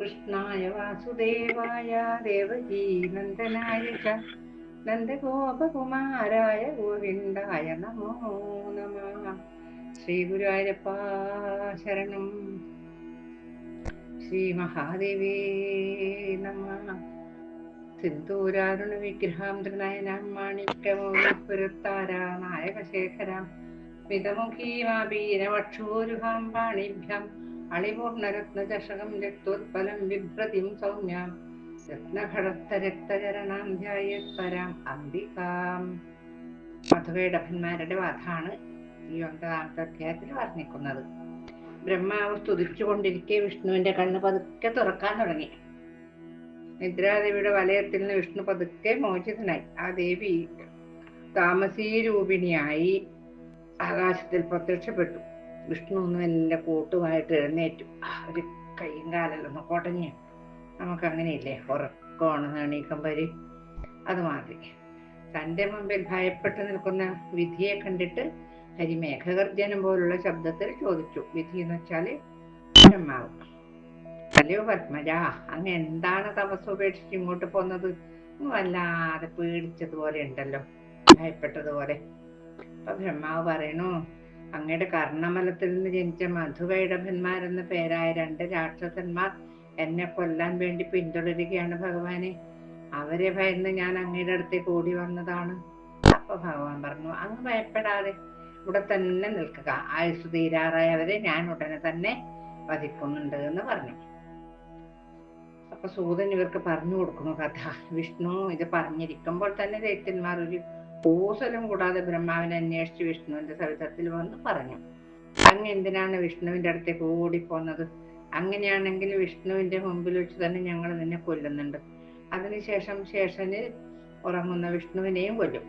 കൃഷ്ണായ വാസുദേവായ ദേവകീ നന്ദനായ ച നന്ദഗോപകുമാരായ ഗോവിന്ദായ നമോ നമഃ. ശ്രീ ഗുരുവായൂരപ്പ ശരണം. ശ്രീ മഹാദേവേ നമഃ. സിന്ദൂരാരുണ വിഗ്രഹാം ത്രിനയനാം മാണിക്യമൗലിപുരത്താരാ നായകശേഖരാം മിതമുഖീമാപീനവക്ഷോരുഹാം പാണിഭ്യാം അളിപൂർണരത്നചഷകം രക്തോത്പലം ബിഭ്രതിം സൗമ്യാം രത്നഘടസ്ഥരക്തചരണാം ധ്യായേത്പരാം അംബികാം. മധുവേടഭന്മാരുടെ വധാണ് ഈ 9ാമത്തെ അധ്യായത്തിൽ വർണ്ണിക്കുന്നത്. ബ്രഹ്മാവ് സ്തുതിച്ചുകൊണ്ടിരിക്കെ വിഷ്ണുവിന്റെ കണ്ണ് പതുക്കെ തുറക്കാൻ തുടങ്ങി. നിദ്രാദേവിയുടെ വലയത്തിൽ നിന്ന് വിഷ്ണു പതുക്കെ മോചിതനായി. ആ ദേവി താമസീരൂപിണിയായി ആകാശത്തിൽ പ്രത്യക്ഷപ്പെട്ടു. വിഷ്ണു ഒന്ന് എല്ലാ കൂട്ടുമായിട്ട് എഴുന്നേറ്റു. ഒരു കൈയും കാലെല്ലാം കൊടഞ്ഞു. നമുക്കങ്ങനെയില്ലേ, ഉറക്കമാണ് എണീക്കുമ്പര്. അതുമാതിരി തന്റെ മുമ്പിൽ ഭയപ്പെട്ടു നിൽക്കുന്ന വിധിയെ കണ്ടിട്ട് ഹരി മേഘഗർജനം പോലുള്ള ശബ്ദത്തിൽ ചോദിച്ചു. വിധി എന്ന് വെച്ചാല് ബ്രഹ്മാവ്. അല്ലയോ പത്മജ, അങ്ങ് എന്താണ് തപസ് ഉപേക്ഷിച്ച് ഇങ്ങോട്ട് പോന്നത്? വല്ലാതെ പേടിച്ചതുപോലെ ഉണ്ടല്ലോ, ഭയപ്പെട്ടതുപോലെ. അപ്പൊ ബ്രഹ്മാവ് പറയണു, അങ്ങയുടെ കർണമലത്തിൽ നിന്ന് ജനിച്ച മധുകൈടഭന്മാരെന്ന പേരായ 2 രാക്ഷസന്മാർ എന്നെ കൊല്ലാൻ വേണ്ടി പിന്തുടരുകയാണ് ഭഗവാനെ. അവരെ ഭയന്ന് ഞാൻ അങ്ങയുടെ അടുത്തേക്ക് ഓടി വന്നതാണ്. അപ്പൊ ഭഗവാൻ പറഞ്ഞു, അങ്ങ് ഭയപ്പെടാതെ ഇവിടെ തന്നെ നിൽക്കുക. ആയുസ് തീരാറായവരെ ഞാൻ ഉടനെ തന്നെ വധിക്കുന്നുണ്ട് എന്ന് പറഞ്ഞു. അപ്പൊ സൂതൻ ഇവർക്ക് പറഞ്ഞു കൊടുക്കുന്നു കഥ. വിഷ്ണു ഇത് പറഞ്ഞിരിക്കുമ്പോൾ തന്നെ ദൈത്യന്മാർ ഒരു കൂസലും കൂടാതെ ബ്രഹ്മാവിനെ അന്വേഷിച്ച് വിഷ്ണുവിന്റെ സവിധത്തിൽ വന്ന് പറഞ്ഞു, അങ്ങ് എന്തിനാണ് വിഷ്ണുവിന്റെ അടുത്തേക്ക് ഓടിപ്പോന്നത്? അങ്ങനെയാണെങ്കിൽ വിഷ്ണുവിന്റെ മുമ്പിൽ വെച്ച് തന്നെ ഞങ്ങൾ നിന്നെ കൊല്ലുന്നുണ്ട്. അതിനുശേഷം ശേഷനിൽ ഉറങ്ങുന്ന വിഷ്ണുവിനെയും കൊല്ലും.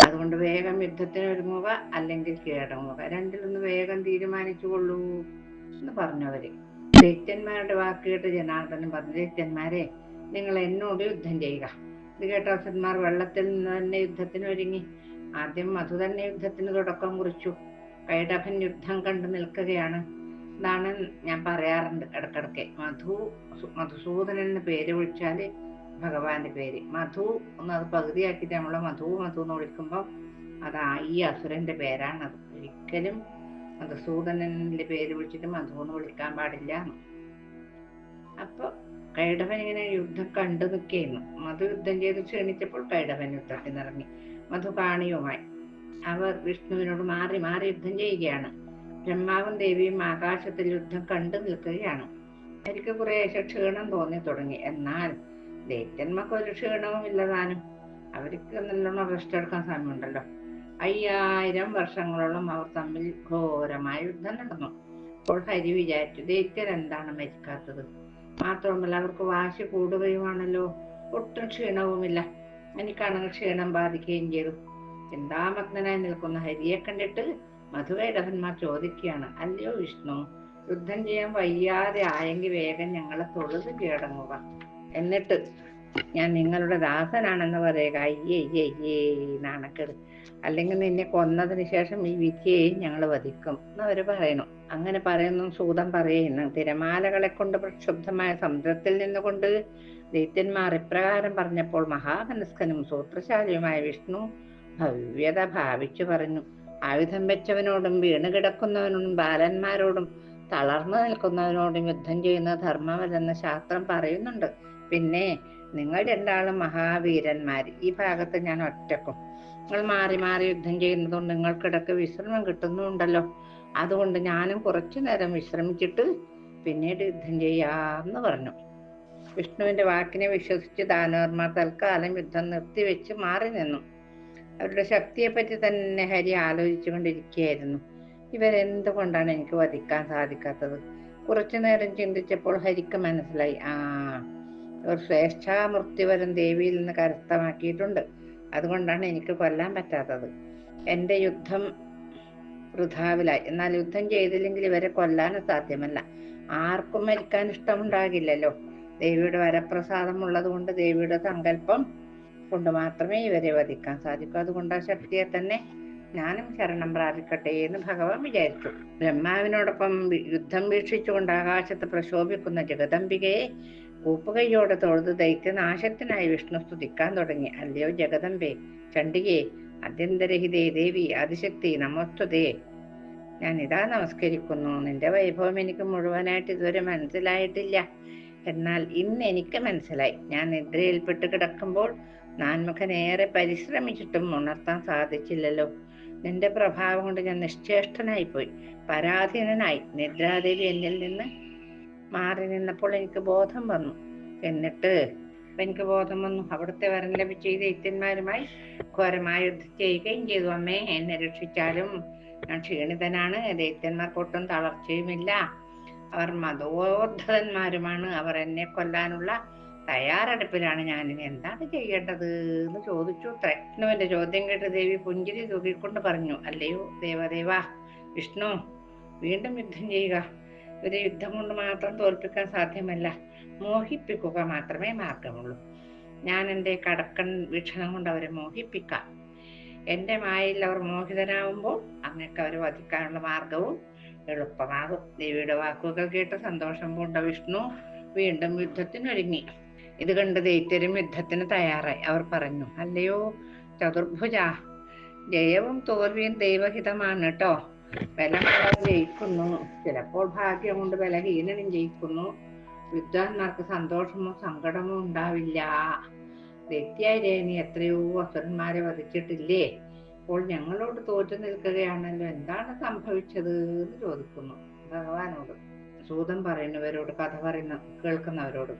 അതുകൊണ്ട് വേഗം യുദ്ധത്തിന് ഒരുങ്ങുക, അല്ലെങ്കിൽ കീഴടങ്ങുക. രണ്ടിലൊന്ന് വേഗം തീരുമാനിച്ചു കൊള്ളൂ എന്ന് പറഞ്ഞവര്. ദൈത്യന്മാരുടെ വാക്ക് കേട്ട് ജനാർദ്ദനൻ പറഞ്ഞു, ദൈത്യന്മാരെ, നിങ്ങൾ എന്നോട് യുദ്ധം ചെയ്യുക. ഇത് കേട്ട അസുരന്മാർ വെള്ളത്തിൽ നിന്ന് തന്നെ യുദ്ധത്തിന് ഒരുങ്ങി. ആദ്യം മധു തന്നെ യുദ്ധത്തിന് തുടക്കം കുറിച്ചു. കൈടഭൻ യുദ്ധം കണ്ടു നിൽക്കുകയാണ്. ഇതാണ് ഞാൻ പറയാറുണ്ട് ഇടക്കിടക്ക്, മധുസൂദനൻ എന്ന് പേര് വിളിച്ചാല് ഭഗവാന്റെ പേര്. മധു എന്നത് പകുതിയാക്കിയിട്ട് നമ്മളെ മധു എന്ന് വിളിക്കുമ്പോൾ അത് ഈ അസുരന്റെ പേരാണത്. ഒരിക്കലും മധുസൂദനന്റെ പേര് വിളിച്ചിട്ട് മധു എന്ന് വിളിക്കാൻ പാടില്ല. അപ്പൊ കൈടവൻ ഇങ്ങനെ യുദ്ധം കണ്ടു നിൽക്കുന്നു. മധു യുദ്ധം ചെയ്ത് ക്ഷീണിച്ചപ്പോൾ കൈടവൻ യുദ്ധത്തിനിറങ്ങി. മധു കാണിയുമായി അവർ വിഷ്ണുവിനോട് മാറി മാറി യുദ്ധം ചെയ്യുകയാണ്. ബ്രഹ്മാവും ദേവിയും ആകാശത്തിൽ യുദ്ധം കണ്ടു നിൽക്കുകയാണ്. എനിക്ക് കുറേശ്ശെ ക്ഷീണം തോന്നി തുടങ്ങി. എന്നാൽ ദൈത്യന്മാർക്ക് ഒരു ക്ഷീണവും ഇല്ലതാനും. അവർക്ക് നല്ലോണം റെസ്റ്റ് എടുക്കാൻ സമയമുണ്ടല്ലോ. 5000 വർഷങ്ങളോളം അവർ തമ്മിൽ ഘോരമായ യുദ്ധം നടന്നു. അപ്പോൾ ഹരി വിചാരിച്ചു, ദൈത്യൻ എന്താണ് മരിക്കാത്തത്? മാത്രമല്ല അവർക്ക് വാശി കൂടുകയുമാണല്ലോ. ഒട്ടും ക്ഷീണവുമില്ല. എനിക്കാണെങ്കിൽ ക്ഷീണം ബാധിക്കുകയും ചെയ്തു. ചിന്താമഗ്നനായി നിൽക്കുന്ന ഹരിയെ കണ്ടിട്ട് മധുവൈടഭന്മാർ ചോദിക്കുകയാണ്, അല്ലയോ വിഷ്ണു, യുദ്ധം ചെയ്യാൻ വയ്യാതെ ആയെങ്കിൽ വേഗം ഞങ്ങളെ തൊഴുത് കീഴടങ്ങുക. എന്നിട്ട് ഞാൻ നിങ്ങളുടെ ദാസനാണെന്ന് പറയുക. അയ്യേ അയ്യേ നാണക്കേട്. അല്ലെങ്കിൽ നിന്നെ കൊന്നതിന് ശേഷം ഈ വിധിയെയും ഞങ്ങൾ വധിക്കും എന്നവര് പറയുന്നു. അങ്ങനെ പറയുന്നു സൂതൻ പറയുന്നു. തിരമാലകളെ കൊണ്ട് പ്രക്ഷുബ്ധമായ സമുദ്രത്തിൽ നിന്നുകൊണ്ട് ദൈത്യന്മാർ ഇപ്രകാരം പറഞ്ഞപ്പോൾ മഹാമനസ്കനും സൂത്രശാലിയുമായ വിഷ്ണു ഭവ്യത ഭാവിച്ചു പറഞ്ഞു, ആയുധം വെച്ചവനോടും വീണ് കിടക്കുന്നവനോടും ബാലന്മാരോടും തളർന്നു നിൽക്കുന്നവനോടും യുദ്ധം ചെയ്യുന്ന ധർമ്മമല്ലെന്ന് ശാസ്ത്രം പറയുന്നുണ്ട്. പിന്നെ നിങ്ങൾ 2 മഹാവീരന്മാർ, ഈ ഭാഗത്ത് ഞാൻ ഒറ്റക്കും. നിങ്ങൾ മാറി മാറി യുദ്ധം ചെയ്യുന്നതുകൊണ്ട് നിങ്ങൾക്കിടക്ക് വിശ്രമം കിട്ടുന്നുണ്ടല്ലോ. അതുകൊണ്ട് ഞാനും കുറച്ചു നേരം വിശ്രമിച്ചിട്ട് പിന്നീട് യുദ്ധം ചെയ്യാമെന്ന് പറഞ്ഞു. വിഷ്ണുവിന്റെ വാക്കിനെ വിശ്വസിച്ച് ദാനവർമാർ തൽക്കാലം യുദ്ധം നിർത്തിവെച്ച് മാറി നിന്നു. അവരുടെ ശക്തിയെപ്പറ്റി തന്നെ ഹരി ആലോചിച്ചു കൊണ്ടിരിക്കുകയായിരുന്നു. ഇവരെന്തുകൊണ്ടാണ് എനിക്ക് വധിക്കാൻ സാധിക്കാത്തത്? കുറച്ചു നേരം ചിന്തിച്ചപ്പോൾ ഹരിക്ക് മനസ്സിലായി, ഇവർ ശ്രേഷ്ഠാമൃത്യുവരം ദേവിയിൽ നിന്ന് കരസ്ഥമാക്കിയിട്ടുണ്ട്. അതുകൊണ്ടാണ് എനിക്ക് കൊല്ലാൻ പറ്റാത്തത്. എന്റെ യുദ്ധം വൃഥാവിലായി. എന്നാൽ യുദ്ധം ചെയ്തില്ലെങ്കിൽ ഇവരെ കൊല്ലാനും സാധ്യമല്ല. ആർക്കും മരിക്കാൻ ഇഷ്ടമുണ്ടാകില്ലല്ലോ. ദേവിയുടെ വരപ്രസാദം ഉള്ളത് കൊണ്ട്, ദേവിയുടെ സങ്കല്പം കൊണ്ട് മാത്രമേ ഇവരെ വധിക്കാൻ സാധിക്കൂ. അതുകൊണ്ട് ആ ശക്തിയെ തന്നെ ഞാനും ശരണം പ്രാപിക്കട്ടെ എന്ന് ഭഗവാൻ വിചാരിച്ചു. ബ്രഹ്മാവിനോടൊപ്പം യുദ്ധം വീക്ഷിച്ചുകൊണ്ട് ആകാശത്ത് പ്രശോഭിക്കുന്ന ജഗദംബികയെ കൂപ്പുകൈയോടെ തൊഴുത് ദൈത്യനാശത്തിനായി വിഷ്ണു സ്തുതിക്കാൻ തുടങ്ങി. അല്ലയോ ജഗദംബേ, ചണ്ഡികേ, അത്യന്തരഹിതേ ദേവി, ആദിശക്തി, നമോസ്തുതേ. ഞാൻ ഇതാ നമസ്കരിക്കുന്നു. നിന്റെ വൈഭവം എനിക്ക് മുഴുവനായിട്ട് ഇതുവരെ മനസ്സിലായിട്ടില്ല. എന്നാൽ ഇന്ന് എനിക്ക് മനസ്സിലായി. ഞാൻ നിദ്രയിൽപ്പെട്ട് കിടക്കുമ്പോൾ നാൻമുഖനേറെ പരിശ്രമിച്ചിട്ടും ഉണർത്താൻ സാധിച്ചില്ലല്ലോ. നിന്റെ പ്രഭാവം കൊണ്ട് ഞാൻ നിശ്ചേഷ്ടനായിപ്പോയി, പരാധീനനായി. നിദ്രാദേവി എന്നിൽ നിന്ന് മാറി നിന്നപ്പോൾ എനിക്ക് ബോധം വന്നു. അവിടുത്തെ വരം ലഭിച്ച ഈ ദൈത്യന്മാരുമായി ഘോരമായ യുദ്ധം ചെയ്യുകയും ചെയ്തു. അമ്മേ, എന്നെ രക്ഷിച്ചാലും. ഞാൻ ക്ഷീണിതനാണ്. ദൈത്യന്മാർക്കൊട്ടും തളർച്ചയുമില്ല. അവർ മതോദ്ധതന്മാരുമാണ്. അവർ എന്നെ കൊല്ലാനുള്ള തയ്യാറെടുപ്പിലാണ്. ഞാനിനി എന്താണ് ചെയ്യേണ്ടത് എന്ന് ചോദിച്ചു. വിഷ്ണുവിന്റെ ചോദ്യം കേട്ട് ദേവി പുഞ്ചിരി തൂക്കിക്കൊണ്ട് പറഞ്ഞു, അല്ലയോ ദേവദേവ വിഷ്ണു, വീണ്ടും യുദ്ധം ചെയ്യുക. ഒരു യുദ്ധം കൊണ്ട് മാത്രം തോൽപ്പിക്കാൻ സാധ്യമല്ല. മോഹിപ്പിക്കുക മാത്രമേ മാർഗമുള്ളൂ. ഞാൻ എൻ്റെ കടക്കൻ വീക്ഷണം കൊണ്ട് അവരെ മോഹിപ്പിക്കാം. എൻ്റെ മായയിൽ അവർ മോഹിതനാവുമ്പോൾ അങ്ങക്ക് അവരെ വധിക്കാനുള്ള മാർഗവും എളുപ്പമാകും. ദേവിയുടെ വാക്കുകൾ കേട്ട് സന്തോഷം പൂണ്ട വിഷ്ണു വീണ്ടും യുദ്ധത്തിനൊരുങ്ങി. ഇത് കണ്ട് ദൈത്യരും യുദ്ധത്തിന് തയ്യാറായി. അവർ പറഞ്ഞു, അല്ലയോ ചതുർഭുജ, ജയവും തോൽവിയും ദൈവഹിതമാണ് കേട്ടോ. ബലമുള്ളവർ ജയിക്കുന്നു, ചിലപ്പോൾ ഭാഗ്യം കൊണ്ട് ബലഹീനനും ജയിക്കുന്നു. യുദ്ധാന്മാർക്ക് സന്തോഷമോ സങ്കടമോ ഉണ്ടാവില്ല. ദൈത്യായ നീ എത്രയോ അസുരന്മാരെ വധിച്ചിട്ടില്ലേ? അപ്പോൾ ഞങ്ങളോട് തോറ്റു നിൽക്കുകയാണല്ലോ, എന്താണ് സംഭവിച്ചത് എന്ന് ചോദിക്കുന്നു ഭഗവാനോട്. സൂതൻ പറയുന്നവരോട്, കഥ കേൾക്കുന്നവരോട്.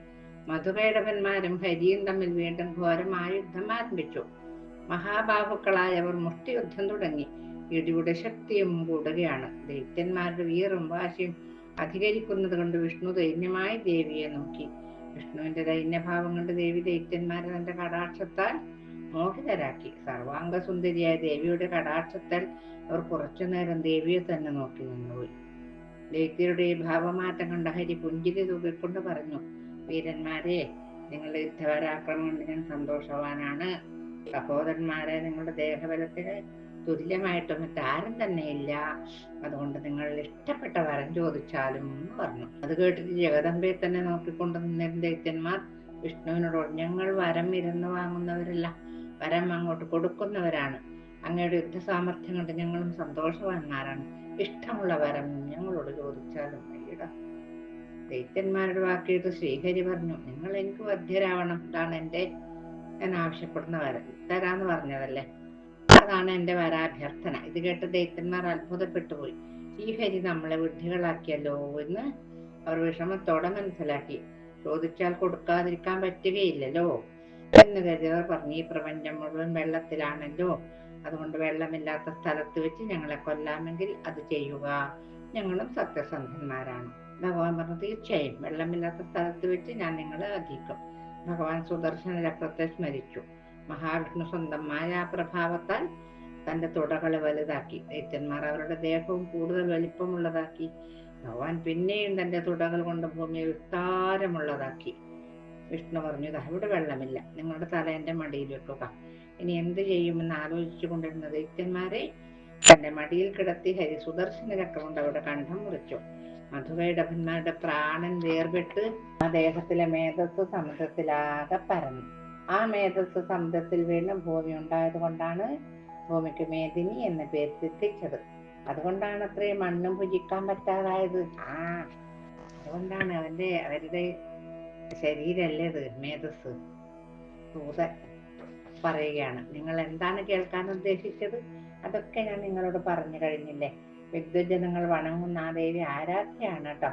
മധുകൈടവന്മാരും ഹരിയും തമ്മിൽ വീണ്ടും ഘോരമായ യുദ്ധം ആരംഭിച്ചു. മഹാബാഹുക്കളായവർ മുഷ്ടിയുദ്ധം തുടങ്ങി. ഇടിയുടെ ശക്തിയും കൂടുകയാണ്. ദൈത്യന്മാരുടെ വീറും വാശിയും അധികരിക്കുന്നത് കൊണ്ട് വിഷ്ണു ദൈന്യമായി ദേവിയെ നോക്കി. വിഷ്ണുവിന്റെ ദൈന്യഭാവം കൊണ്ട് ദേവി ദൈത്യന്മാരെ തന്റെ കടാക്ഷത്താൽ മോഹിതരാക്കി. സർവാംഗ സുന്ദരിയായ ദേവിയുടെ കടാക്ഷത്താൽ അവർ കുറച്ചുനേരം ദേവിയെ തന്നെ നോക്കി നിന്നുപോയി. ദൈത്യരുടെ ഈ ഭാവമാറ്റം കണ്ട ഹരി പുഞ്ചിരി തൂക്കിക്കൊണ്ട് പറഞ്ഞു, വീരന്മാരെ, നിങ്ങളുടെ യുദ്ധപരാക്രമം കൊണ്ട് ഞാൻ സന്തോഷവാനാണ്. സഹോദരന്മാരെ, നിങ്ങളുടെ ദേഹബലത്തിന് തുല്യമായിട്ട് മറ്റാരും തന്നെയില്ല. അതുകൊണ്ട് നിങ്ങൾ ഇഷ്ടപ്പെട്ട വരം ചോദിച്ചാലും എന്ന് പറഞ്ഞു. അത് കേട്ടിട്ട് ജഗദംബയെ തന്നെ നോക്കിക്കൊണ്ട് നിന്നിരുന്ന ദൈത്യന്മാർ വിഷ്ണുവിനോട്, ഞങ്ങൾ വരം ഇരുന്ന് വാങ്ങുന്നവരല്ല, വരം അങ്ങോട്ട് കൊടുക്കുന്നവരാണ്. അങ്ങയുടെ യുദ്ധ സാമർഥ്യം കൊണ്ട് ഞങ്ങളും സന്തോഷവാന്മാരാണ്. ഇഷ്ടമുള്ള വരം ഞങ്ങളോട് ചോദിച്ചാലും മതിയിട. ദൈത്യന്മാരുടെ വാക്കിയിട്ട് ശ്രീഹരി പറഞ്ഞു, നിങ്ങൾ എനിക്ക് വധ്യരാവണം. ഇതാണ് ഞാൻ ആവശ്യപ്പെടുന്ന വരം. തരാന്ന് പറഞ്ഞതല്ലേ, അതാണ് എന്റെ വരാഭ്യർത്ഥന. ഇത് കേട്ട് ദൈത്യന്മാർ അത്ഭുതപ്പെട്ടുപോയി. ഈ ഹരി നമ്മളെ വിഡ്ഢികളാക്കിയല്ലോ എന്ന് അവർ വിഷമത്തോടെ മനസ്സിലാക്കി. ചോദിച്ചാൽ കൊടുക്കാതിരിക്കാൻ പറ്റുകയില്ലല്ലോ എന്ന് കരുതിയവർ പറഞ്ഞു, ഈ പ്രപഞ്ചം മുഴുവൻ വെള്ളത്തിലാണല്ലോ, അതുകൊണ്ട് വെള്ളമില്ലാത്ത സ്ഥലത്ത് വെച്ച് ഞങ്ങളെ കൊല്ലാമെങ്കിൽ അത് ചെയ്യുക. ഞങ്ങളും സത്യസന്ധന്മാരാണ്. ഭഗവാൻ പറഞ്ഞു, തീർച്ചയായും വെള്ളമില്ലാത്ത സ്ഥലത്ത് വെച്ച് ഞാൻ നിങ്ങളെ വധിക്കും. ഭഗവാൻ സുദർശന ചക്രത്തെ സ്മരിച്ചു. മഹാവിഷ്ണു സ്വന്തം മായാപ്രഭാവത്താൽ തന്റെ തുടകളെ വലുതാക്കി. ദൈത്യന്മാർ അവരുടെ ദേഹവും കൂടുതൽ വലിപ്പമുള്ളതാക്കി. ഭഗവാൻ പിന്നെയും തന്റെ തുടകൾ കൊണ്ട് ഭൂമിയെ വിസ്താരമുള്ളതാക്കി. വിഷ്ണു പറഞ്ഞു, ഇവിടെ വെള്ളമില്ല, നിങ്ങളുടെ തല എന്റെ മടിയിൽ വെക്കുക. ഇനി എന്ത് ചെയ്യുമെന്ന് ആലോചിച്ചു കൊണ്ടിരുന്ന ദൈത്യന്മാരെ തന്റെ മടിയിൽ കിടത്തി ഹരി സുദർശന ചക്രം കൊണ്ട് അവിടെ കണ്ഠം മുറിച്ചു. മധുകൈടഭന്മാരുടെ പ്രാണൻ വേർപെട്ട് ആ ദേഹത്തിലെ മേധസ് സമുദ്രത്തിലാകെ പരന്നു. ആ മേധസ് സമുദ്രത്തിൽ വീണ്ടും ഭൂമി ഉണ്ടായത് കൊണ്ടാണ് ഭൂമിക്ക് മേദിനി എന്ന പേര് സിദ്ധിച്ചത്. അതുകൊണ്ടാണ് അത്രയും മണ്ണും ഭുജിക്കാൻ പറ്റാതായത്. അതുകൊണ്ടാണ് അവരുടെ ശരീരല്ലേ ഇത്, മേധസ്. സൂതൻ പറയുകയാണ്, നിങ്ങൾ എന്താണ് കേൾക്കാൻ ഉദ്ദേശിച്ചത്? അതൊക്കെ ഞാൻ നിങ്ങളോട് പറഞ്ഞു കഴിഞ്ഞില്ലേ. വിദ്വജനങ്ങൾ വണങ്ങുന്ന ആ ദേവി ആരാധ്യയാണ് കേട്ടോ.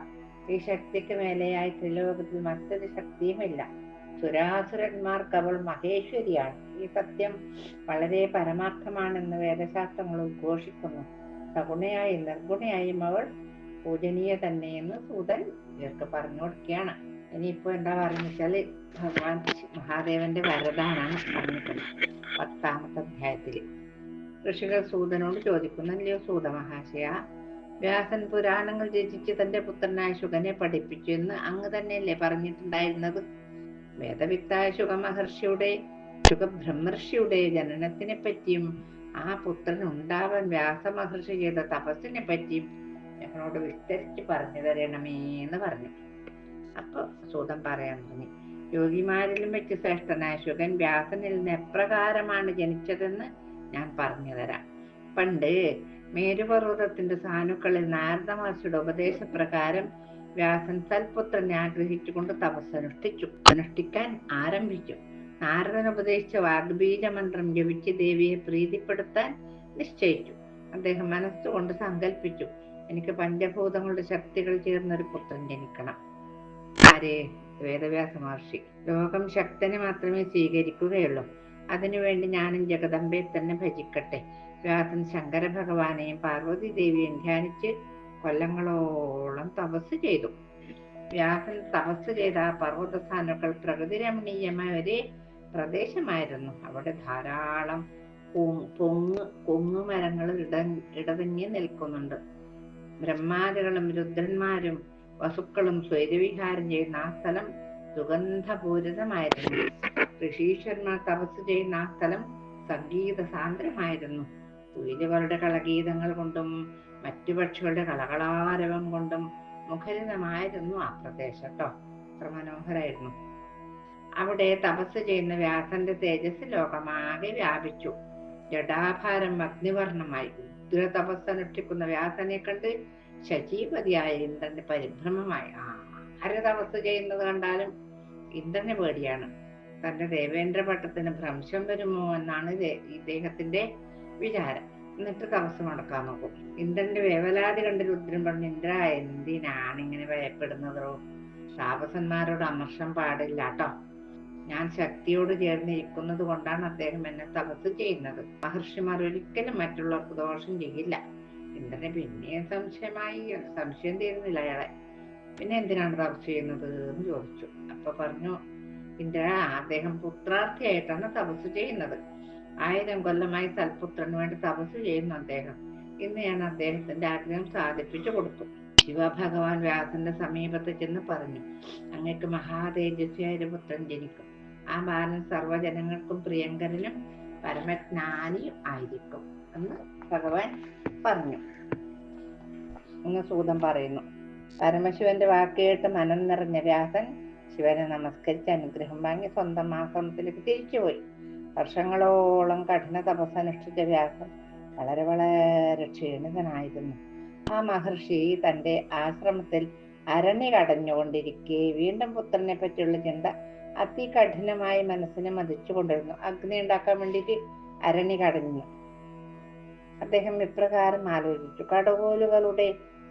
ഈ ശക്തിക്ക് മേലെയായി ത്രിലോകത്തിൽ മറ്റൊരു ശക്തിയുമില്ല. സുരാസുരന്മാർക്ക് അവൾ മഹേശ്വരിയാണ്. ഈ സത്യം വളരെ പരമാർത്ഥമാണെന്ന് വേദശാസ്ത്രങ്ങൾ ഉദ്ഘോഷിക്കുന്നു. സഗുണയായും നിർഗുണയായും അവൾ പൂജനീയ തന്നെയെന്ന് സൂതൻ ഇവർക്ക് പറഞ്ഞു കൊടുക്കുകയാണ്. ഇനിയിപ്പോ എന്താ പറയുന്നത്, ഭഗവാൻ മഹാദേവന്റെ വരദാനാണ് പറഞ്ഞിട്ടുണ്ട് 10ാമത്തെ അധ്യായത്തില്. ഋഷികൾ സൂതനോട് ചോദിക്കുന്നല്ലയോ സൂത മഹാശയ, വ്യാസൻ പുരാണങ്ങൾ രചിച്ച് തന്റെ പുത്രനായ ശുഗനെ പഠിപ്പിച്ചു എന്ന് അങ്ങ് തന്നെയല്ലേ പറഞ്ഞിട്ടുണ്ടായിരുന്നത്? വേദവിത്തായ ശുഗബ്രഹ്മർഷിയുടെ ജനനത്തിനെ പറ്റിയും ആ പുത്രൻ ഉണ്ടാവാൻ വ്യാസമഹർഷി ചെയ്ത തപസ്സിനെ പറ്റിയും ഞങ്ങളോട് വിസ്തരിച്ച് പറഞ്ഞു തരണമേ എന്ന് പറഞ്ഞു. അപ്പൊ സൂതൻ പറയാൻ തുടങ്ങി. യോഗിമാരിലും വെച്ച് ശ്രേഷ്ഠനായ ശുഗൻ വ്യാസനിൽ നിന്ന് എപ്രകാരമാണ് ജനിച്ചതെന്ന് ഞാൻ പറഞ്ഞു തരാം. പണ്ട് മേരുപർവ്വതത്തിന്റെ സാനുക്കളിൽ നാരദ മഹർഷിയുടെ ഉപദേശപ്രകാരം വ്യാസൻ സൽപുത്രനെ ആഗ്രഹിച്ചുകൊണ്ട് അനുഷ്ഠിക്കാൻ ആരംഭിച്ചു. നാരദൻ ഉപദേശിച്ച വാഗ്ബീജ മന്ത്രം ജപിച്ച് ദേവിയെ പ്രീതിപ്പെടുത്താൻ നിശ്ചയിച്ചു. അദ്ദേഹം മനസ്സുകൊണ്ട് സങ്കല്പിച്ചു, എനിക്ക് പഞ്ചഭൂതങ്ങളുടെ ശക്തികൾ ചേർന്നൊരു പുത്രൻ ജനിക്കണം. ആരെ? വേദവ്യാസ മഹർഷി. ലോകം ശക്തനെ മാത്രമേ സ്വീകരിക്കുകയുള്ളൂ. അതിനുവേണ്ടി ഞാനും ജഗദമ്പയെ തന്നെ ഭജിക്കട്ടെ. വ്യാസൻ ശങ്കര ഭഗവാനെയും പാർവതി ദേവിയെയും ധ്യാനിച്ച് കൊല്ലങ്ങളോളം തപസ് ചെയ്തു. വ്യാസൻ തപസ് ചെയ്ത ആ പർവ്വതസ്ഥാനുക്കൾ പ്രകൃതി രമണീയമായ ഒരു പ്രദേശമായിരുന്നു. അവിടെ ധാരാളം കൊങ്ങുമരങ്ങൾ ഇടതിങ്ങി നിൽക്കുന്നുണ്ട്. ബ്രഹ്മാദികളും രുദ്രന്മാരും വസുക്കളും സ്വൈരവിഹാരം ചെയ്യുന്ന ആ സ്ഥലം സുഗന്ധപൂരിതമായിരുന്നു. ഋഷീശ്വരന്മാർ തപസ് ചെയ്യുന്ന ആ സ്ഥലം സംഗീത സാന്ദ്രമായിരുന്നു. കുയിലുകളുടെ കളഗീതങ്ങൾ കൊണ്ടും മറ്റു പക്ഷികളുടെ കളകളാരവം കൊണ്ടും മുഖരിതമായിരുന്നു ആ പ്രദേശം കേട്ടോ. അത്ര മനോഹരായിരുന്നു. അവിടെ തപസ് ചെയ്യുന്ന വ്യാസന്റെ തേജസ് ലോകമാകെ വ്യാപിച്ചു. ജടാഭാരം അഗ്നിവർണ്ണമായി. ഉഗ്ര തപസ് അനുഷ്ഠിക്കുന്ന വ്യാസനെ കണ്ട് ശചീപതിയായ ഇന്ദ്രന്റെ പരിഭ്രമമായി. ആര് തപസ് ചെയ്യുന്നത് കണ്ടാലും ഇന്ദ്രന് പേടിയാണ്. തന്റെ ദേവേന്ദ്ര പട്ടത്തിന് ഭ്രംശം വരുമോ എന്നാണ് ഇദ്ദേഹത്തിന്റെ വിചാരം. എന്നിട്ട് തപസ് മുടക്കാൻ നോക്കും. ഇന്ദ്രന്റെ വേവലാതി കണ്ട് രുദ്രൻ പറഞ്ഞു, ഇന്ദ്ര എന്തിനാണ് ഇങ്ങനെ ഭയപ്പെടുന്നതോ? താപസന്മാരോട് അമർഷം പാടില്ല കേട്ടോ. ഞാൻ ശക്തിയോട് ചേർന്നിരിക്കുന്നത് കൊണ്ടാണ് അദ്ദേഹം എന്നെ തപസ് ചെയ്യുന്നത്. മഹർഷിമാർ ഒരിക്കലും മറ്റുള്ളവർക്ക് ദോഷം ചെയ്യില്ല. ഇന്ദ്രനെ പിന്നെയും സംശയം തീരുന്നില്ല അയാളെ. പിന്നെ എന്തിനാണ് തപസ് ചെയ്യുന്നത് എന്ന് ചോദിച്ചു. അപ്പൊ പറഞ്ഞു, ഇന്ദ്ര, അദ്ദേഹം പുത്രാർത്ഥിയായിട്ടാണ് തപസ് ചെയ്യുന്നത്. 1000 കൊല്ലമായി സൽപുത്രന് വേണ്ടി തപസ് ചെയ്യുന്നു അദ്ദേഹം. ഇന്ന് ഞാൻ അദ്ദേഹത്തിന്റെ ആഗ്രഹം സാധിപ്പിച്ചു കൊടുത്തു. ശിവഭഗവാൻ വ്യാസന്റെ സമീപത്ത് ചെന്ന് പറഞ്ഞു, അങ്ങക്ക് മഹാതേജസ്വിയായ ഒരു പുത്രൻ ജനിക്കും. ആ ബാലൻ സർവ്വജനങ്ങൾക്കും പ്രിയങ്കരനും പരമജ്ഞാനിയും ആയിരിക്കും എന്ന് ഭഗവാൻ പറഞ്ഞു എന്ന് സൂതൻ പറയുന്നു. പരമശിവന്റെ വാക്കേട്ട് മനം നിറഞ്ഞ വ്യാസൻ ശിവനെ നമസ്കരിച്ച് അനുഗ്രഹം വാങ്ങി സ്വന്തം ആശ്രമത്തിലേക്ക് തിരിച്ചുപോയി. വർഷങ്ങളോളം കഠിന തപസ്സനുഷ്ഠിച്ച വ്യാസൻ വളരെ ക്ഷീണിതനായിരുന്നു. ആ മഹർഷി തന്റെ ആശ്രമത്തിൽ അരണി കടഞ്ഞുകൊണ്ടിരിക്കെ വീണ്ടും പുത്രനെ പറ്റിയുള്ള ചിന്ത അതികഠിനമായി മനസ്സിനെ മതിച്ചുകൊണ്ടിരുന്നു. അഗ്നി ഉണ്ടാക്കാൻ വേണ്ടിയിട്ട് അരണി കടഞ്ഞു. അദ്ദേഹം ഇപ്രകാരം ആലോചിച്ചു, കടകോലുകളുടെ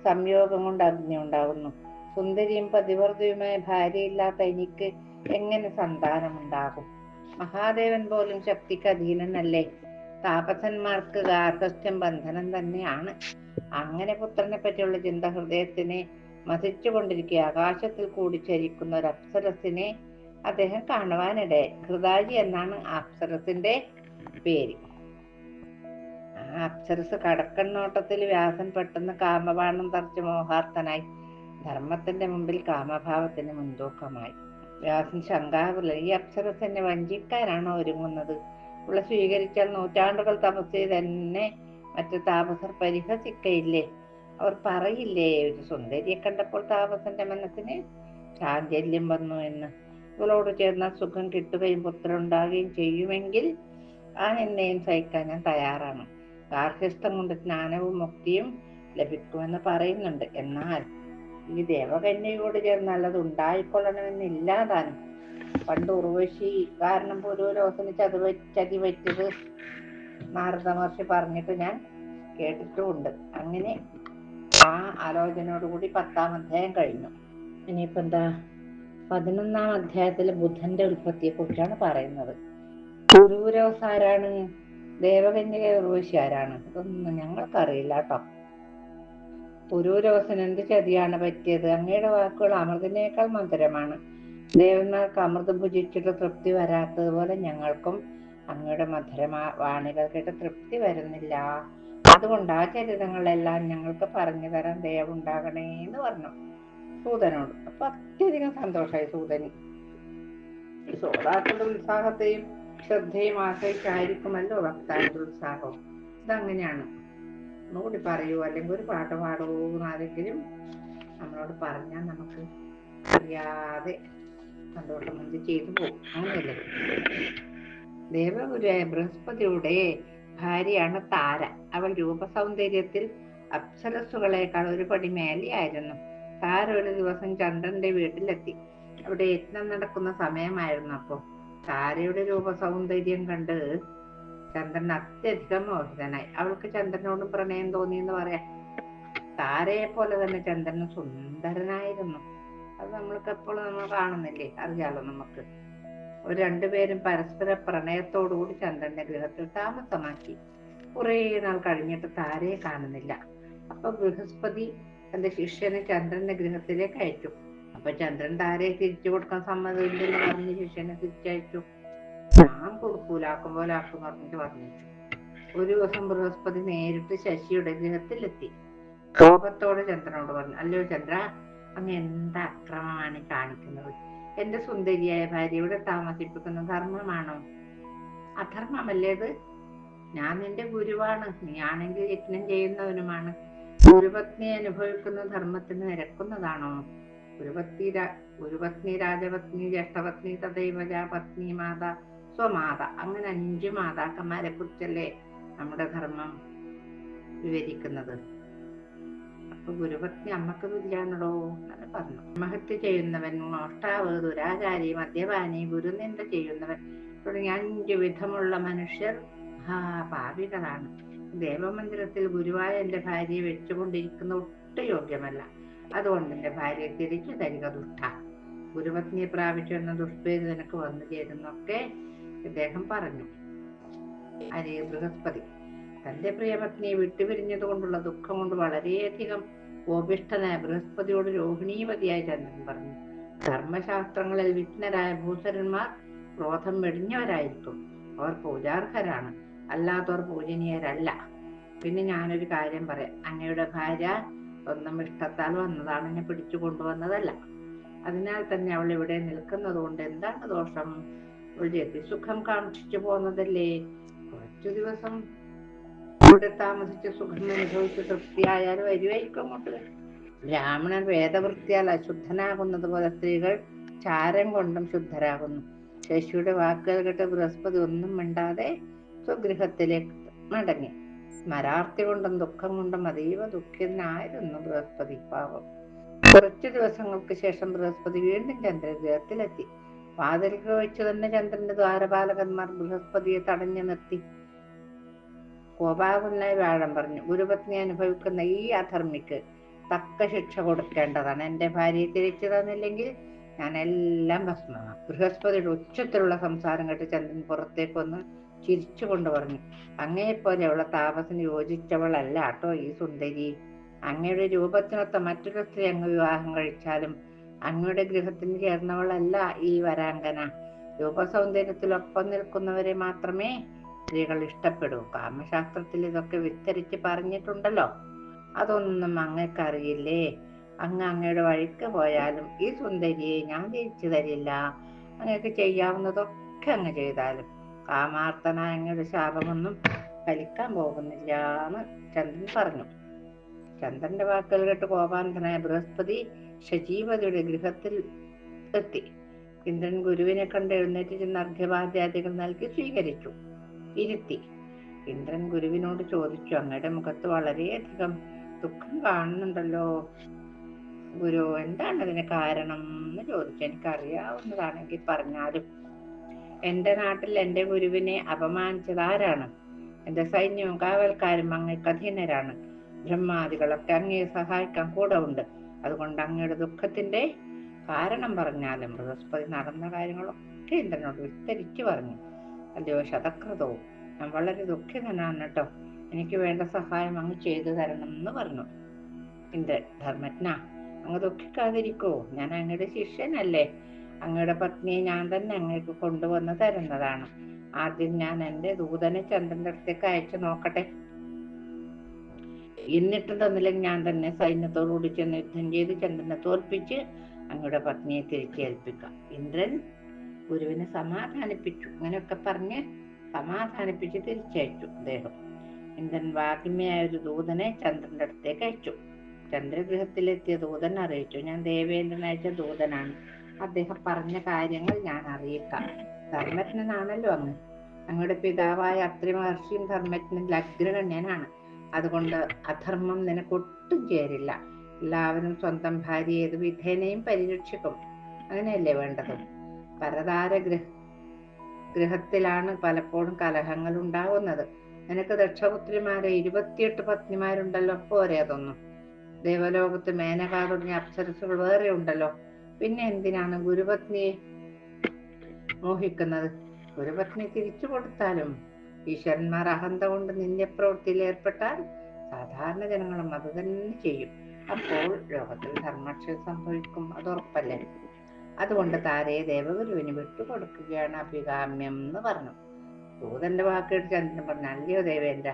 സംയോഗം കൊണ്ട് അഗ്നി ഉണ്ടാകുന്നു. സുന്ദരിയും പതിവ്രതയുമായ ഭാര്യയില്ലാത്ത എനിക്ക് എങ്ങനെ സന്താനമുണ്ടാകും? മഹാദേവൻ പോലും ശക്തിക്ക് അധീനനല്ലേ? താപസന്മാർക്ക് ഗാർഹസ്ഥ്യം ബന്ധനം തന്നെയാണ്. അങ്ങനെ പുത്രനെ പറ്റിയുള്ള ചിന്ത ഹൃദയത്തിനെ മതിച്ചുകൊണ്ടിരിക്കുക ആകാശത്തിൽ കൂടി ചരിക്കുന്ന ഒരു അപ്സരസിനെ അദ്ദേഹം കാണുവാനിടയായി. ഘൃതാജി എന്നാണ് അപ്സരസിന്റെ പേര്. ആ അപ്സരസ് കടക്കണ്ണോട്ടത്തിൽ വ്യാസൻ പെട്ടെന്ന് കാമബാണം തറച്ച് മോഹാർത്ഥനായി. ധർമ്മത്തിന്റെ മുമ്പിൽ കാമഭാവത്തിന് മുൻതൂക്കമായി. വ്യാസൻ ശങ്കാകുലൻ. ഈ അപ്സരസ് എന്നെ വഞ്ചിക്കാനാണോ ഒരുങ്ങുന്നത്? ഉള്ള സ്വീകരിച്ചാൽ നൂറ്റാണ്ടുകൾ തപസ് ചെയ്ത് എന്നെ മറ്റു താപസർ പരിഹസിക്കയില്ലേ? അവർ പറയില്ലേ, ഒരു സുന്ദരിയെ കണ്ടപ്പോൾ താപസന്റെ മനസ്സിന് ചാഞ്ചല്യം വന്നു എന്ന്. ഇവളോട് ചേർന്നാൽ സുഖം കിട്ടുകയും പുത്രനുണ്ടാകുകയും ചെയ്യുമെങ്കിൽ ആ നിന്നെയും സഹിക്കാൻ ഞാൻ തയ്യാറാണ്. ഗാർഹസ്ഥം കൊണ്ട് ജ്ഞാനവും മുക്തിയും ലഭിക്കുമെന്ന് പറയുന്നുണ്ട്. എന്നാൽ ഈ ദേവകന്യയോട് ചേർന്നാൽ അത് ഉണ്ടായിക്കൊള്ളണമെന്നില്ല താനും. പണ്ട് ഉർവശി കാരണം പുരൂരോസന് ചതി പറ്റിയത് നാരദ മഹർഷി പറഞ്ഞിട്ട് ഞാൻ കേട്ടിട്ടുമുണ്ട്. അങ്ങനെ ആ ആലോചനയോടുകൂടി 10-ാം അധ്യായം കഴിഞ്ഞു. ഇനിയിപ്പോ എന്താ? 11-ാം അധ്യായത്തില് ബുധന്റെ ഉൽപ്പത്തിയെ കുറിച്ചാണ് പറയുന്നത്. പുരൂരോസ് ആരാണ്? ദേവകന്യക ഉർവശി ആരാണ്? ഇതൊന്നും ഞങ്ങൾക്കറിയില്ല കേട്ടോ. പുരൂരോസന് എന്ത് ചതിയാണ് പറ്റിയത്? അങ്ങയുടെ വാക്കുകൾ അമൃതിനേക്കാൾ മധുരമാണ്. ദേവന്മാർക്ക് അമൃതം ഭുജിച്ചിട്ട് തൃപ്തി വരാത്തതുപോലെ ഞങ്ങൾക്കും അങ്ങയുടെ വാണികൾ കേട്ട് തൃപ്തി വരുന്നില്ല. അതുകൊണ്ട് ആ ചരിതങ്ങളെല്ലാം ഞങ്ങൾക്ക് പറഞ്ഞു തരാൻ ദയവുണ്ടാകണേ എന്ന് പറഞ്ഞു സൂതനോട്. അപ്പൊ അത്യധികം സന്തോഷമായി സൂതന്. ഈ ശ്രോതാക്കളുടെ ഉത്സാഹത്തെയും ശ്രദ്ധയും ആശ്രയിച്ചായിരിക്കുമല്ലോ വക്താവിന്റെ ഉത്സാഹവും. ഇതങ്ങനെയാണ്. ഒന്നുകൂടി പറയൂ, അല്ലെങ്കിൽ ഒരു പാട്ട് പാടൂ എന്നാരെങ്കിലും നമ്മളോട് പറഞ്ഞാൽ നമുക്ക് അറിയാതെ സന്തോഷം എന്ത് ചെയ്തു പോകും. അങ്ങനെയല്ലേ? ദേവഗുരുവായ ബൃഹസ്പതിയുടെ ഭാര്യയാണ് താര. അവൾ രൂപസൗന്ദര്യത്തിൽ അപ്സരസ്സുകളെക്കാൾ ഒരു പടി മേലെയായിരുന്നു. താര ഒരു ദിവസം ചന്ദ്രന്റെ വീട്ടിലെത്തി. അവിടെ യജ്ഞം നടക്കുന്ന സമയമായിരുന്നു. അപ്പോൾ താരയുടെ രൂപസൗന്ദര്യം കണ്ട് ചന്ദ്രൻ അത്യധികം മോഹിതനായി. അവൾക്ക് ചന്ദ്രനോടും പ്രണയം തോന്നി എന്ന് പറയാം. താരയെ പോലെ തന്നെ ചന്ദ്രനും സുന്ദരനായിരുന്നു. അത് നമ്മൾക്ക് എപ്പോഴും നമ്മൾ കാണുന്നില്ലേ, അറിയാലോ നമുക്ക്. ഒരു രണ്ടുപേരും പരസ്പര പ്രണയത്തോടുകൂടി ചന്ദ്രന്റെ ഗൃഹത്തിൽ താമസമാക്കി. കുറെ നാൾ കഴിഞ്ഞിട്ട് താരയെ കാണുന്നില്ല. അപ്പൊ ബൃഹസ്പതി തന്റെ ശിഷ്യനെ ചന്ദ്രന്റെ ഗൃഹത്തിലേക്ക് അയച്ചു. അപ്പൊ ചന്ദ്രൻ താരയെ തിരിച്ചു കൊടുക്കാൻ സമ്മതമില്ലെന്ന് പറഞ്ഞ് ശിഷ്യനെ തിരിച്ചയച്ചു. ഞാൻ കൊടുക്കൂല, ആക്കും പോലെ ആക്കും പറഞ്ഞിട്ട് പറഞ്ഞു. ഒരു ദിവസം ബൃഹസ്പതി നേരിട്ട് ശശിയുടെ ഗൃഹത്തിലെത്തി. കോപത്തോടെ ചന്ദ്രനോട് പറഞ്ഞു, അല്ലയോ ചന്ദ്ര, അങ്ങ് എന്താ അക്രമമാണ് കാണിക്കുന്നത്? എന്റെ സുന്ദരിയായ ഭാര്യ ഇവിടെ താമസിപ്പിക്കുന്ന ധർമ്മമാണോ? അധർമ്മമല്ലേത്? ഞാൻ നിന്റെ ഗുരുവാണ്, നീയാണെങ്കിൽ യജ്ഞം ചെയ്യുന്നവനുമാണ്. ഗുരുപത്നി അനുഭവിക്കുന്ന ധർമ്മത്തിന് നിരക്കുന്നതാണോ? ഗുരുപത്നി രാജപത്നി ജ്യേഷ്ഠപത്നി തദൈവജ പത്നി മാത സ്വമാത, അങ്ങനെ 5 മാതാക്കന്മാരെ കുറിച്ചല്ലേ നമ്മുടെ ധർമ്മം വിവരിക്കുന്നത്. അപ്പൊ ഗുരുപത്നി അമ്മക്ക് തുല്യാണല്ലോ എന്ന് പറഞ്ഞു. മഹത്യ ചെയ്യുന്നവൻ, മോഷ്ടാവ്, ദുരാചാരി, മദ്യപാനി, ഗുരുനിന്ദ ചെയ്യുന്നവൻ തുടങ്ങി 5 വിധമുള്ള മനുഷ്യർ പാപികളാണ്. ദേവമന്ദിരത്തിൽ ഗുരുവായ എന്റെ ഭാര്യയെ വെച്ചുകൊണ്ടിരിക്കുന്ന ഒട്ടും യോഗ്യമല്ല. അതുകൊണ്ട് എന്റെ ഭാര്യയെ തിരിച്ചു തരിക ദുഷ്ട. ഗുരുപത്നിയെ പ്രാപിച്ചു എന്ന ദുഷ്പേര് നിനക്ക് വന്നു ചേരുന്നൊക്കെ ഇദ്ദേഹം പറഞ്ഞു. ബൃഹസ്പതി തന്റെ പ്രിയപത്നിയെ വിട്ടുപിരിഞ്ഞത് കൊണ്ടുള്ള ദുഃഖം കൊണ്ട് വളരെയധികം കോപിഷ്ഠനായ ബൃഹസ്പതിയോട് രോഹിണീപതിയായ ചന്ദ്രൻ പറഞ്ഞു, ധർമ്മശാസ്ത്രങ്ങളിൽ വിഘ്നരായ ഭൂസരന്മാർ ക്രോധം വെടിഞ്ഞവരായിരിക്കും. അവർ പൂജാർഹരാണ്, അല്ലാത്തവർ പൂജനീയരല്ല. പിന്നെ ഞാനൊരു കാര്യം പറയാം. അങ്ങയുടെ ഭാര്യ സ്വന്തം ഇഷ്ടത്താൽ വന്നതാണ്, എന്നെ പിടിച്ചു കൊണ്ടുവന്നതല്ല. അതിനാൽ തന്നെ അവൾ ഇവിടെ നിൽക്കുന്നത് കൊണ്ട് എന്താണ് ദോഷം? അവൾ രതിസുഖം കാക്ഷിച്ചു പോന്നതല്ലേ. കുറച്ചു ദിവസം ഇവിടെ താമസിച്ച് സുഖം അനുഭവിച്ച് തൃപ്തിയായാൽ വരുവായിരിക്കും അങ്ങോട്ട്. ബ്രാഹ്മണൻ വേദവൃത്തിയാൽ അശുദ്ധനാകുന്നത് പോലെ സ്ത്രീകൾ ചാരം കൊണ്ടും ശുദ്ധരാകുന്നു. ശശിയുടെ വാക്കുകൾ കേട്ട് ബൃഹസ്പതി ഒന്നും മിണ്ടാതെ സ്വഗൃഹത്തിലേക്ക് മടങ്ങി. സ്മരാർത്തി കൊണ്ടും ദുഃഖം കൊണ്ടും അതീവ ദുഃഖിതനായിരുന്നു ബൃഹസ്പതി. പാവം. കുറച്ചു ദിവസങ്ങൾക്ക് ശേഷം ബൃഹസ്പതി വീണ്ടും ചന്ദ്രഗൃഹത്തിലെത്തി. വാതിൽക്ക് വെച്ച് തന്നെ ചന്ദ്രന്റെ ദ്വാരപാലകന്മാർ ബൃഹസ്പതിയെ തടഞ്ഞു നിർത്തി. കോപാകുലനായി വ്യാഴം പറഞ്ഞു, ഗുരുപത്നി അനുഭവിക്കുന്ന ഈ അധർമ്മിക്ക് തക്ക ശിക്ഷ കൊടുക്കേണ്ടതാണ്. എന്റെ ഭാര്യയെ തിരിച്ചു തന്നില്ലെങ്കിൽ ഞാൻ എല്ലാം ഭസ്മമാണ്. ബൃഹസ്പതിയുടെ ഉച്ചത്തിലുള്ള സംസാരം കേട്ട് ചന്ദ്രൻ പുറത്തേക്ക് വന്ന് ചിരിച്ചുകൊണ്ട് പറഞ്ഞു, അങ്ങയെപ്പോലെയുള്ള താപസിന് യോജിച്ചവളല്ല കേട്ടോ ഈ സുന്ദരി. അങ്ങയുടെ രൂപത്തിനൊത്ത മറ്റൊരു സ്ത്രീ അങ്ങ് വിവാഹം കഴിച്ചാലും അങ്ങയുടെ ഗൃഹത്തിന് ചേർന്നവളല്ല ഈ വരാങ്കന. രൂപസൗന്ദര്യത്തിലൊപ്പം നിൽക്കുന്നവരെ മാത്രമേ സ്ത്രീകൾ ഇഷ്ടപ്പെടൂ. കാമശാസ്ത്രത്തിൽ ഇതൊക്കെ വിസ്തരിച്ച് പറഞ്ഞിട്ടുണ്ടല്ലോ. അതൊന്നും അങ്ങക്കറിയില്ലേ? അങ്ങയുടെ വഴിക്ക് പോയാലും ഈ സുന്ദരിയെ ഞാൻ തിരിച്ചു തരില്ല. അങ്ങക്ക് ചെയ്യാവുന്നതൊക്കെ അങ്ങ് ചെയ്താലും കാമാർത്തനായ അങ്ങയുടെ ശാപമൊന്നും ഫലിക്കാൻ പോകുന്നില്ല എന്ന് ചന്ദ്രൻ പറഞ്ഞു. ചന്ദ്രന്റെ വാക്കുകൾ കേട്ട് കോപാന്തനായ ബൃഹസ്പതി ശചീപതിയുടെ ഗൃഹത്തിൽ എത്തി. ഇന്ദ്രൻ ഗുരുവിനെ കണ്ട് എഴുന്നേറ്റ് ചെന്ന് അർഘ്യപാദ്യാദികൾ നൽകി സ്വീകരിച്ചു, ഇരുത്തി. ഇന്ദ്രൻ ഗുരുവിനോട് ചോദിച്ചു, അങ്ങയുടെ മുഖത്ത് വളരെയധികം ദുഃഖം കാണുന്നുണ്ടല്ലോ ഗുരു, എന്താണ് അതിന് കാരണം എന്ന് ചോദിച്ചു. എനിക്കറിയാവുന്നതാണെങ്കിൽ പറഞ്ഞാലും. എന്റെ നാട്ടിൽ എന്റെ ഗുരുവിനെ അപമാനിച്ചതാരാണ്? എന്റെ സൈന്യവും കാവൽക്കാരും അങ്ങേക്ക് അധീനരാണ്. ബ്രഹ്മാദികളൊക്കെ അങ്ങയെ സഹായിക്കാൻ കൂടെ ഉണ്ട്. അതുകൊണ്ട് അങ്ങയുടെ ദുഃഖത്തിന്റെ കാരണം പറഞ്ഞാലും. ബൃഹസ്പതി നടന്ന കാര്യങ്ങളൊക്കെ ഇന്ദ്രനോട് വിസ്തരിച്ചു പറഞ്ഞു. അല്ലയോ ശതക്രതവും, ഞാൻ വളരെ ദുഃഖിതനാണ് കേട്ടോ. എനിക്ക് വേണ്ട സഹായം അങ്ങ് ചെയ്തു തരണം എന്ന് പറഞ്ഞു. ഇന്ദ്രൻ, ധർമ്മജ്ഞ, അങ്ങ് ദുഃഖിക്കാതിരിക്കൂ. ഞാൻ അങ്ങയുടെ ശിഷ്യനല്ലേ. അങ്ങയുടെ പത്നിയെ ഞാൻ തന്നെ അങ്ങേക്ക് കൊണ്ടുവന്ന് തരുന്നതാണ്. ആദ്യം ഞാൻ എന്റെ ദൂതനെ ചന്ദ്രന്റെ അടുത്തേക്ക് അയച്ചു നോക്കട്ടെ. എന്നിട്ടും തന്നില്ലെങ്കിൽ ഞാൻ തന്നെ സൈന്യത്തോടുകൂടി ചെന്ന് യുദ്ധം ചെയ്ത് ചന്ദ്രനെ തോൽപ്പിച്ച് അങ്ങയുടെ പത്നിയെ തിരിച്ചേൽപ്പിക്കാം. ഇന്ദ്രൻ ഗുരുവിനെ സമാധാനിപ്പിച്ചു. അങ്ങനെയൊക്കെ പറഞ്ഞ് സമാധാനിപ്പിച്ച് തിരിച്ചയച്ചു അദ്ദേഹം. ഇന്ദ്രൻ വാഗ്മിയായ ഒരു ദൂതനെ ചന്ദ്രന്റെ അടുത്തേക്ക് അയച്ചു. ചന്ദ്രഗൃഹത്തിലെത്തിയ ദൂതൻ അറിയിച്ചു, ഞാൻ ദേവേന്ദ്രൻ അയച്ച ദൂതനാണ്. അദ്ദേഹം പറഞ്ഞ കാര്യങ്ങൾ ഞാൻ അറിയിക്കാം. ധർമ്മജ്ഞനാണല്ലോ അങ്ങ്. അങ്ങയുടെ പിതാവായ അത്രി മഹർഷിയും ധർമ്മജ്ഞനിൽ അഗ്രഗണ്യനാണ്. അതുകൊണ്ട് അധർമ്മം നിനക്കൊട്ടും ചേരില്ല. എല്ലാവരും സ്വന്തം ഭാര്യ ഏത് വിധേനയും പരിരക്ഷിക്കും. അങ്ങനെയല്ലേ വേണ്ടത്? പരതാര ഗൃഹത്തിലാണ് പലപ്പോഴും കലഹങ്ങൾ ഉണ്ടാവുന്നത്. നിനക്ക് ദക്ഷപുത്രിമാരെ 28 പത്നിമാരുണ്ടല്ലോ, പോരെ അതൊന്നും? ദേവലോകത്ത് മേനക തുടങ്ങിയ അപ്സരസുകൾ വേറെ ഉണ്ടല്ലോ. പിന്നെ എന്തിനാണ് ഗുരുപത്നിയെ മോഹിക്കുന്നത്? ഗുരുപത്നി തിരിച്ചു കൊടുത്താലും ഈശ്വരന്മാർ അഹന്ത കൊണ്ട് നിന്ദ്യപ്രവൃത്തിയിൽ ഏർപ്പെട്ടാൽ സാധാരണ ജനങ്ങളും അത് തന്നെ ചെയ്യും. അപ്പോൾ ലോകത്തിൽ ധർമ്മക്ഷയം സംഭവിക്കും, അത് ഉറപ്പല്ലേ? അതുകൊണ്ട് താരയെ ദേവഗുരുവിന് വിട്ടുകൊടുക്കുകയാണ് അഭികാമ്യം എന്ന് പറഞ്ഞു. ദൂതന്റെ വാക്കേട്ട് ചന്ദ്രൻ പറഞ്ഞു, അല്ലയോ ദേവേന്ദ്ര,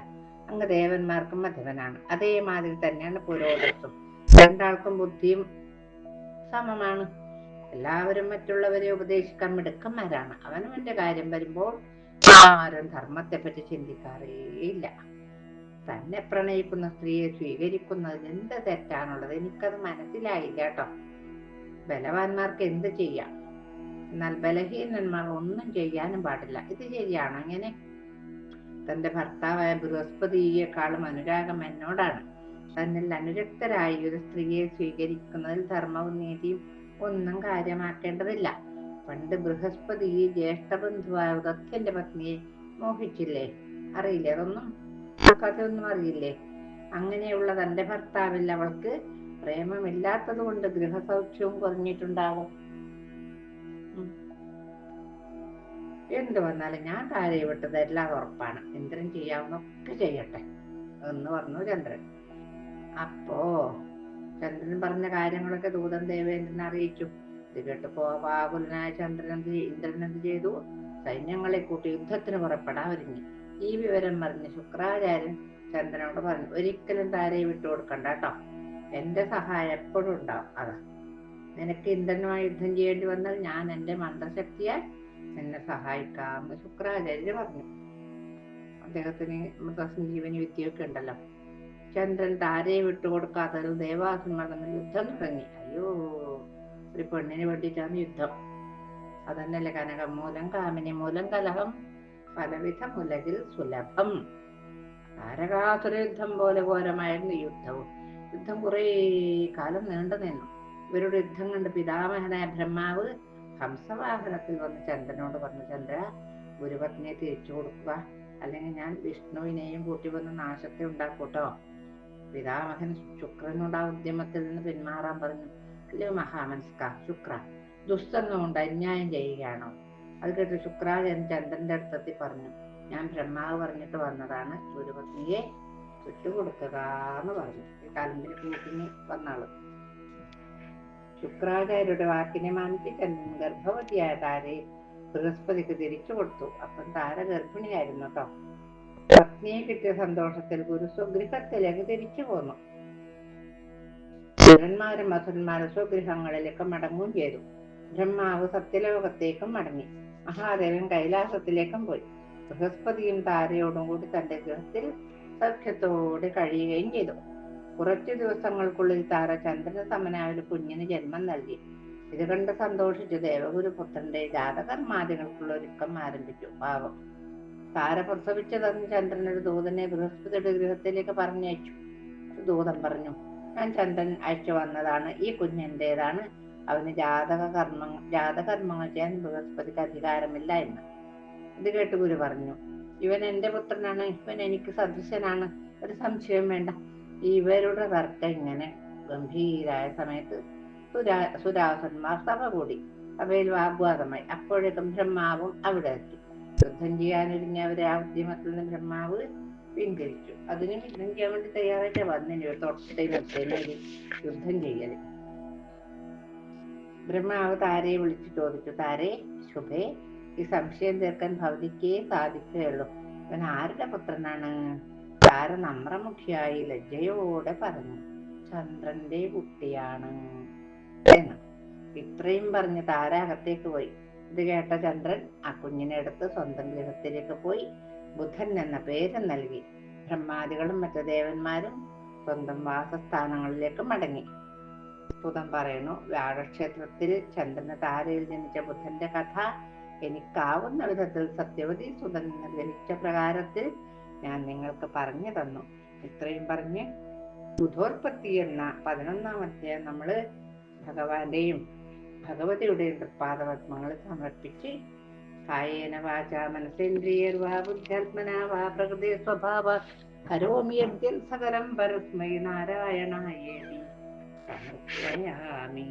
അങ്ങ് ദേവന്മാർക്കും മധുവനാണ്. അതേമാതിരി തന്നെയാണ് പുരോഹിതത്വം. രണ്ടാൾക്കും ബുദ്ധിയും സമമാണ്. എല്ലാവരും മറ്റുള്ളവരെ ഉപദേശിക്കാൻ മിടുക്കന്മാരാണ്. അവനവന്റെ കാര്യം വരുമ്പോൾ ആരും ധർമ്മത്തെപ്പറ്റി ചിന്തിക്കാറേയില്ല. തന്നെ പ്രണയിക്കുന്ന സ്ത്രീയെ സ്വീകരിക്കുന്നതിൽ എന്ത് തെറ്റാണുള്ളത്? എനിക്കത് മനസ്സിലായില്ല കേട്ടോ. ബലവാന്മാർക്ക് എന്ത് ചെയ്യാം, എന്നാൽ ബലഹീനന്മാർ ഒന്നും ചെയ്യാനും പാടില്ല. ഇത് ശരിയാണോ? അങ്ങനെ തന്റെ ഭർത്താവായ ബൃഹസ്പതിയെക്കാളും അനുരാഗം എന്നോടാണ്. തന്നിൽ അനുരക്തരായി ഒരു സ്ത്രീയെ സ്വീകരിക്കുന്നതിൽ ധർമ്മവും നീതിയും ഒന്നും കാര്യമാക്കേണ്ടതില്ല. പണ്ട് ബൃഹസ്പതി ഈ ജ്യേഷ്ഠബന്ധുവായ ഉദത്യന്റെ പത്നിയെ മോഹിച്ചില്ലേ? അറിയില്ലേ? അതൊന്നും കഥയൊന്നും അറിയില്ലേ? അങ്ങനെയുള്ള തന്റെ ഭർത്താവിൽ അവൾക്ക് പ്രേമമില്ലാത്തത് കൊണ്ട് ഗൃഹസൗഖ്യവും കുറഞ്ഞിട്ടുണ്ടാകും. എന്തു വന്നാലും ഞാൻ താഴെ വിട്ടത് എല്ലാം ഉറപ്പാണ്. ഇന്ദ്രൻ ചെയ്യാവുന്നൊക്കെ ചെയ്യട്ടെ എന്ന് പറഞ്ഞു ചന്ദ്രൻ. അപ്പോ ചന്ദ്രൻ പറഞ്ഞ കാര്യങ്ങളൊക്കെ ദൂതൻ ദേവേന്ദ്രനെ അറിയിച്ചു. ഇത് കേട്ട് കോപാകുലനായ ഇന്ദ്രൻ എന്ത് ചെയ്തു? സൈന്യങ്ങളെ കൂട്ടി യുദ്ധത്തിന് പുറപ്പെടാൻ ഒരുങ്ങി. ഈ വിവരം പറഞ്ഞ് ശുക്രാചാര്യൻ ചന്ദ്രനോട് പറഞ്ഞു, ഒരിക്കലും താരയെ വിട്ടുകൊടുക്കണ്ട കേട്ടോ. എന്റെ സഹായം എപ്പോഴും ഉണ്ടാവും. അതാ, നിനക്ക് ഇന്ദ്രനുമായി യുദ്ധം ചെയ്യേണ്ടി വന്നാൽ ഞാൻ എന്റെ മന്ത്രശക്തിയാൽ നിന്നെ സഹായിക്കാമെന്ന് ശുക്രാചാര്യ പറഞ്ഞു. അദ്ദേഹത്തിന് മൃതസഞ്ജീവനി വിദ്യയൊക്കെ ഉണ്ടല്ലോ. ചന്ദ്രൻ താരയെ വിട്ടുകൊടുക്കാത്തതിൽ ദേവാസുരന്മാർ തമ്മിൽ യുദ്ധം തുടങ്ങി. അയ്യോ, ഒരു പെണ്ണിന് വേണ്ടിയിട്ടാണ് യുദ്ധം. അതന്നല്ലേ കനകം മൂലം കാമിനി മൂലം കലഹം പലവിധം ഉലകിൽ സുലഭം. താരകാസുര യുദ്ധം പോലെ ഘോരമായിരുന്നു യുദ്ധവും. യുദ്ധം കുറേ കാലം നീണ്ടു നിന്നു. ഇവരുടെ യുദ്ധം കണ്ട് പിതാമഹനായ ബ്രഹ്മാവ് ഹംസവാഹനത്തിൽ വന്ന് ചന്ദ്രനോട് പറഞ്ഞു, ചന്ദ്ര, ഗുരുപത്നിയെ തിരിച്ചു കൊടുക്കുക, അല്ലെങ്കിൽ ഞാൻ വിഷ്ണുവിനെയും കൂട്ടി വന്ന് നാശത്തെ ഉണ്ടാക്കൂട്ടോ. പിതാമഹൻ ശുക്രനോട് ആ ഉദ്യമത്തിൽ നിന്ന് പിന്മാറാൻ പറഞ്ഞു. അല്ലയോ മഹാമനസ്ക ശുക്ര, ദുസ്സംഗം കൊണ്ട് അന്യായം ചെയ്യുകയാണോ? അത് കേട്ട് ശുക്രാചാര്യൻ ചന്ദ്രന്റെ അടുത്തെത്തി പറഞ്ഞു, ഞാൻ ബ്രഹ്മാവ് പറഞ്ഞിട്ട് വന്നതാണ്, ഗുരുപത്നിയെ വിട്ടുകൊടുക്കുക എന്ന് പറഞ്ഞു. ഈ കാലത്തിന് കൂട്ടിന് വന്നാള്. ശുക്രാചാര്യരുടെ വാക്കിനെ മാനിച്ച് ചന്ദ്രൻ ഗർഭവതിയായ താരയെ ബൃഹസ്പതിക്ക് തിരിച്ചു കൊടുത്തു. അപ്പം താര ഗർഭിണിയായിരുന്നു കേട്ടോ. പത്നിയെ കിട്ടിയ സന്തോഷത്തിൽ ഗുരു സ്വഗൃഹത്തിലേക്ക് തിരിച്ചു പോന്നു. സുരന്മാരും അസുരന്മാരും സ്വഗൃഹങ്ങളിലേക്ക് മടങ്ങുകയും ചെയ്തു. ബ്രഹ്മാവ് സത്യലോകത്തേക്കും മടങ്ങി. മഹാദേവൻ കൈലാസത്തിലേക്കും പോയി. ബൃഹസ്പതിയും താരയോടും കൂടി തന്റെ ഗൃഹത്തിൽ സൗഖ്യത്തോടെ കഴിയുകയും ചെയ്തു. കുറച്ചു ദിവസങ്ങൾക്കുള്ളിൽ താര ചന്ദ്രന് സമനായ ഒരു കുഞ്ഞിന് ജന്മം നൽകി. ഇത് കണ്ട് സന്തോഷിച്ച് ദേവഗുരു പുത്രന്റെ ജാതകർമാദികൾക്കുള്ള ഒരുക്കം ആരംഭിച്ചു. പാവം താര പ്രസവിച്ചതെന്ന് ചന്ദ്രൻ ഒരു ദൂതനെ ബൃഹസ്പതിയുടെ ഗൃഹത്തിലേക്ക് പറഞ്ഞയച്ചു. ദൂതൻ പറഞ്ഞു, ഞാൻ ചന്ദ്രൻ അയച്ചു വന്നതാണ്. ഈ കുഞ്ഞെന്റേതാണ്. അവന് ജാതകർമ്മങ്ങൾ ചെയ്യാൻ ബൃഹസ്പതിക്ക് അധികാരമില്ല എന്ന്. ഇത് കേട്ട് ഗുരു പറഞ്ഞു, ഇവൻ എന്റെ പുത്രനാണ്, ഇവൻ എനിക്ക് സദൃശനാണ്, ഒരു സംശയം വേണ്ട. ഇവരുടെ തർക്കം ഇങ്ങനെ ഗംഭീരായ സമയത്ത് സുരാസുരന്മാർ സഭ കൂടി. സഭയിൽ വാഗ്വാദമായി. അപ്പോഴേക്കും ബ്രഹ്മാവും അവിടെ എത്തി. യുദ്ധം ചെയ്യാനൊരുങ്ങിയവരെ ആ ഉദ്യമത്തിൽ നിന്ന് ബ്രഹ്മാവ് പിന്തിരിച്ചു. അതിനും യുദ്ധം ചെയ്യാൻ വേണ്ടി തയ്യാറായിട്ട് വന്നിന് തൊട്ടേ നിർത്തേനൊരു യുദ്ധം ചെയ്യല്. ബ്രഹ്മാവ് താരയെ വിളിച്ചു ചോദിച്ചു, താരേ, ശുഭേ, ഈ സംശയം തീർക്കാൻ ഭവതിക്കേ സാധിക്കുകയുള്ളൂ. ഇവൻ ആരുടെ പുത്രനാണ്? താര നമ്രമുഖിയായി ലജ്ജയോടെ പറഞ്ഞു, ചന്ദ്രന്റെ കുട്ടിയാണ് എന്ന്. ഇത്രയും പറഞ്ഞ് താര അകത്തേക്ക് പോയി. ഇത് കേട്ട ചന്ദ്രൻ ആ കുഞ്ഞിനെ എടുത്ത് സ്വന്തം ഗൃഹത്തിലേക്ക് പോയി ബുധൻ എന്ന പേര് നൽകി. ബ്രഹ്മാദികളും മറ്റു ദേവന്മാരും സ്വന്തം വാസസ്ഥാനങ്ങളിലേക്ക് മടങ്ങി. സുതൻ പറയുന്നു, വ്യാഴക്ഷേത്രത്തിൽ ചന്ദ്രന താരയിൽ ജനിച്ച ബുദ്ധന്റെ കഥ എനിക്കാവുന്ന വിധത്തിൽ സത്യവതി സുതൻ നിർവഹിച്ച പ്രകാരത്തിൽ ഞാൻ നിങ്ങൾക്ക് പറഞ്ഞു തന്നു. ഇത്രയും പറഞ്ഞ് ബുധോത്പത്തി എന്ന 11-ാം അധ്യായം നമ്മള് ഭഗവാന്റെയും ഭഗവതിയുടെയും തൃപ്പാദപത്മങ്ങൾ സമർപ്പിച്ച് കായേന വാച മനസേന്ദ്രിയർവാ ബുദ്ധ്യാത്മനാ വാ പ്രകൃതി സ്വഭാവ കരോമി യദ്യൽ സകലം പരസ്മൈ നാരായണായേതി സമർപ്പയാമി.